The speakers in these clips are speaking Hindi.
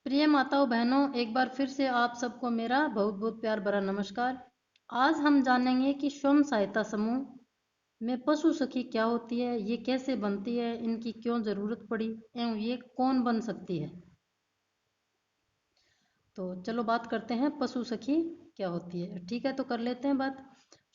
प्रिय माताओं बहनों, एक बार फिर से आप सबको मेरा बहुत बहुत प्यार भरा नमस्कार। आज हम जानेंगे कि स्वयं सहायता समूह में पशु सखी क्या होती है, ये कैसे बनती है, इनकी क्यों जरूरत पड़ी एवं ये कौन बन सकती है। तो चलो बात करते हैं पशु सखी क्या होती है। ठीक है, तो कर लेते हैं बात।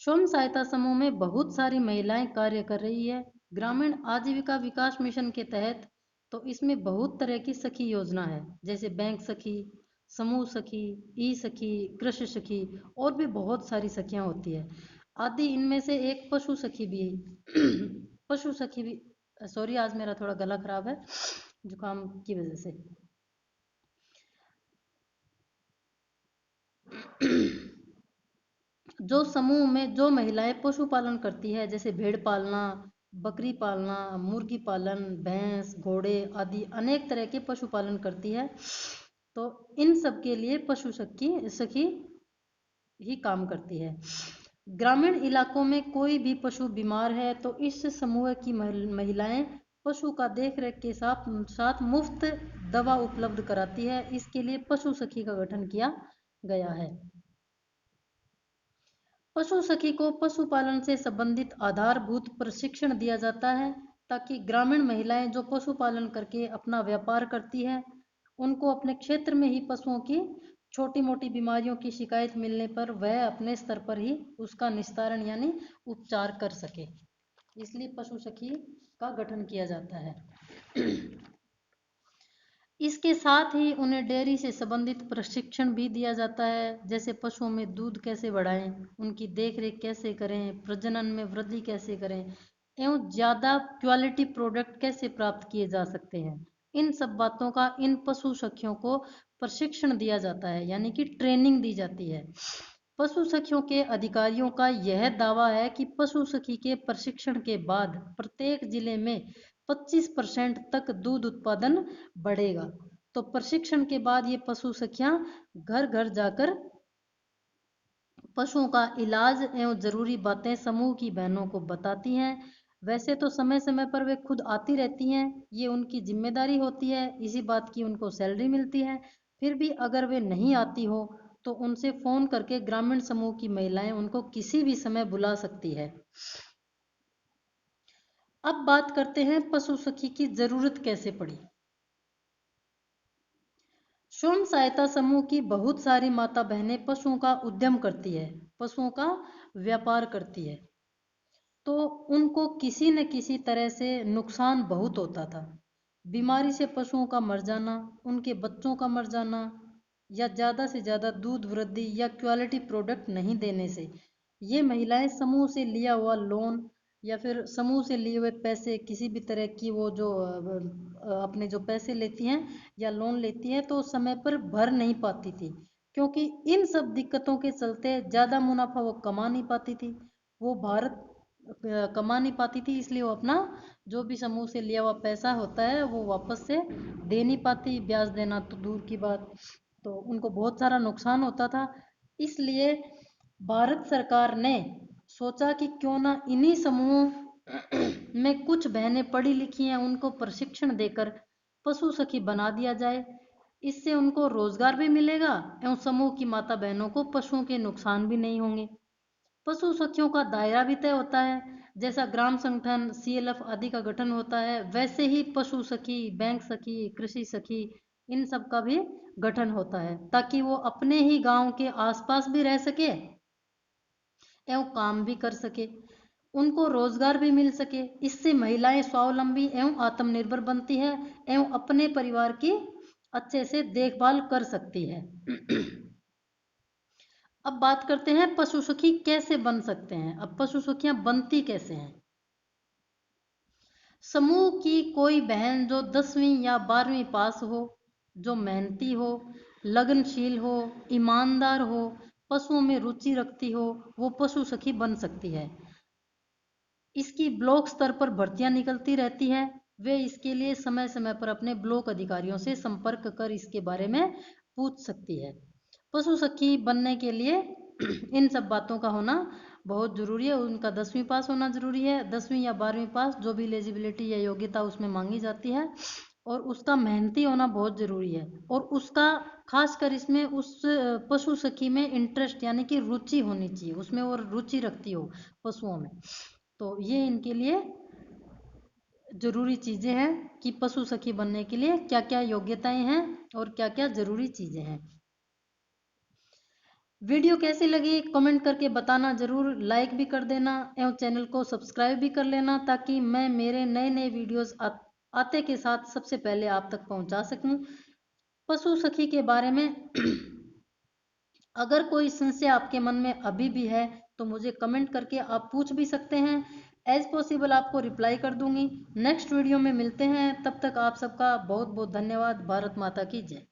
स्वयं सहायता समूह में बहुत सारी महिलाएं कार्य कर रही है। ग्रामीण आजीविका विकास मिशन के तहत तो इसमें बहुत तरह की सखी योजना है, जैसे बैंक सखी, समूह सखी, ई सखी, कृषि सखी और भी बहुत सारी सखियां होती है आदि। इनमें से एक पशु सखी भी पशु सखी भी सॉरी, आज मेरा थोड़ा गला खराब है जुकाम की वजह से। जो समूह में जो महिलाएं पशुपालन करती है, जैसे भेड़ पालना, बकरी पालना, मुर्गी पालन, भैंस, घोड़े आदि अनेक तरह के पशुपालन करती है, तो इन सब के लिए पशु सखी सखी ही काम करती है। ग्रामीण इलाकों में कोई भी पशु बीमार है तो इस समूह की महिलाएं पशु का देख रेख के साथ साथ मुफ्त दवा उपलब्ध कराती है। इसके लिए पशु सखी का गठन किया गया है। पशु सखी को पशुपालन से संबंधित आधारभूत प्रशिक्षण दिया जाता है, ताकि ग्रामीण महिलाएं जो पशुपालन करके अपना व्यापार करती है, उनको अपने क्षेत्र में ही पशुओं की छोटी मोटी बीमारियों की शिकायत मिलने पर वह अपने स्तर पर ही उसका निस्तारण यानी उपचार कर सके। इसलिए पशु सखी का गठन किया जाता है। इसके साथ ही उन्हें डेयरी से संबंधित प्रशिक्षण भी दिया जाता है, जैसे पशुओं में दूध कैसे बढ़ाएं, उनकी देखरेख कैसे करें, प्रजनन में वृद्धि कैसे करें एवं ज़्यादा क्वालिटी प्रोडक्ट कैसे प्राप्त किए जा सकते हैं। इन सब बातों का इन पशु सखियों को प्रशिक्षण दिया जाता है, यानी कि ट्रेनिंग दी जाती है। पशु सखियों के अधिकारियों का यह दावा है कि पशु सखी के प्रशिक्षण के बाद प्रत्येक जिले में 25% तक दूध उत्पादन बढ़ेगा। तो प्रशिक्षण के बाद ये पशु सखियां घर घर जाकर पशुओं का इलाज एवं जरूरी बातें समूह की बहनों को बताती हैं। वैसे तो समय समय पर वे खुद आती रहती हैं, ये उनकी जिम्मेदारी होती है, इसी बात की उनको सैलरी मिलती है। फिर भी अगर वे नहीं आती हो तो उनसे फ़ोन करके ग्रामीण समूह की महिलाएं उनको किसी भी समय बुला सकती है। अब बात करते हैं पशु सखी की ज़रूरत कैसे पड़ी। स्वयं सहायता समूह की बहुत सारी माता बहनें पशुओं का उद्यम करती है, पशुओं का व्यापार करती है, तो उनको किसी न किसी तरह से नुकसान बहुत होता था। बीमारी से पशुओं का मर जाना, उनके बच्चों का मर जाना, या ज़्यादा से ज़्यादा दूध वृद्धि या क्वालिटी प्रोडक्ट नहीं देने से ये महिलाएं समूह से लिया हुआ लोन या फिर समूह से लिए हुए पैसे, किसी भी तरह की वो जो अपने जो पैसे लेती हैं या लोन लेती हैं, तो समय पर भर नहीं पाती थी, क्योंकि इन सब दिक्कतों के चलते ज़्यादा मुनाफा वो कमा नहीं पाती थी। वो भारत कमा नहीं पाती थी, इसलिए वो अपना जो भी समूह से लिया हुआ पैसा होता है वो वापस से दे नहीं पाती, ब्याज देना तो दूर की बात। तो उनको बहुत सारा नुकसान होता था। इसलिए भारत सरकार ने सोचा कि क्यों ना इन्हीं समूह में कुछ बहनें पढ़ी लिखी हैं, उनको प्रशिक्षण देकर पशु सखी बना दिया जाए। इससे उनको रोजगार भी मिलेगा एवं समूह की माता बहनों को पशुओं के नुकसान भी नहीं होंगे। पशु सखियों का दायरा भी तय होता है, जैसा ग्राम संगठन, सीएलएफ आदि का गठन होता है, वैसे ही पशु सखी, बैंक सखी, कृषि सखी, इन सब का भी गठन होता है, ताकि वो अपने ही गांव के आसपास भी रह सके एवं काम भी कर सके, उनको रोजगार भी मिल सके। इससे महिलाएं स्वावलंबी एवं आत्मनिर्भर बनती है एवं अपने परिवार की अच्छे से देखभाल कर सकती है। अब बात करते हैं पशु सखी कैसे बन सकते हैं। अब पशु सखियां बनती कैसे हैं। समूह की कोई बहन जो 10वीं या 12वीं पास हो, जो मेहनती हो, लगनशील हो, ईमानदार हो, पशुओं में रुचि रखती हो, वो पशु सखी बन सकती है। इसकी ब्लॉक स्तर पर भर्तियां निकलती रहती है। वे इसके लिए समय समय पर अपने ब्लॉक अधिकारियों से संपर्क कर इसके बारे में पूछ सकती है। पशु सखी बनने के लिए इन सब बातों का होना बहुत ज़रूरी है। उनका 10वीं पास होना ज़रूरी है, 10वीं या 12वीं पास, जो भी एलिजिबिलिटी या योग्यता उसमें मांगी जाती है और उसका मेहनती होना बहुत ज़रूरी है, और उसका खासकर इसमें उस पशु सखी में इंटरेस्ट यानी कि रुचि होनी चाहिए, उसमें और रुचि रखती हो पशुओं में। तो ये इनके लिए ज़रूरी चीज़ें हैं कि पशु सखी बनने के लिए क्या क्या योग्यताएं हैं और क्या क्या ज़रूरी चीज़ें हैं। वीडियो कैसी लगी कमेंट करके बताना ज़रूर, लाइक भी कर देना एवं चैनल को सब्सक्राइब भी कर लेना, ताकि मैं मेरे नए नए वीडियोस आते के साथ सबसे पहले आप तक पहुंचा सकूं पशु सखी के बारे में। अगर कोई संशय आपके मन में अभी भी है तो मुझे कमेंट करके आप पूछ भी सकते हैं, एज पॉसिबल आपको रिप्लाई कर दूंगी। नेक्स्ट वीडियो में मिलते हैं, तब तक आप सबका बहुत बहुत धन्यवाद। भारत माता की जय।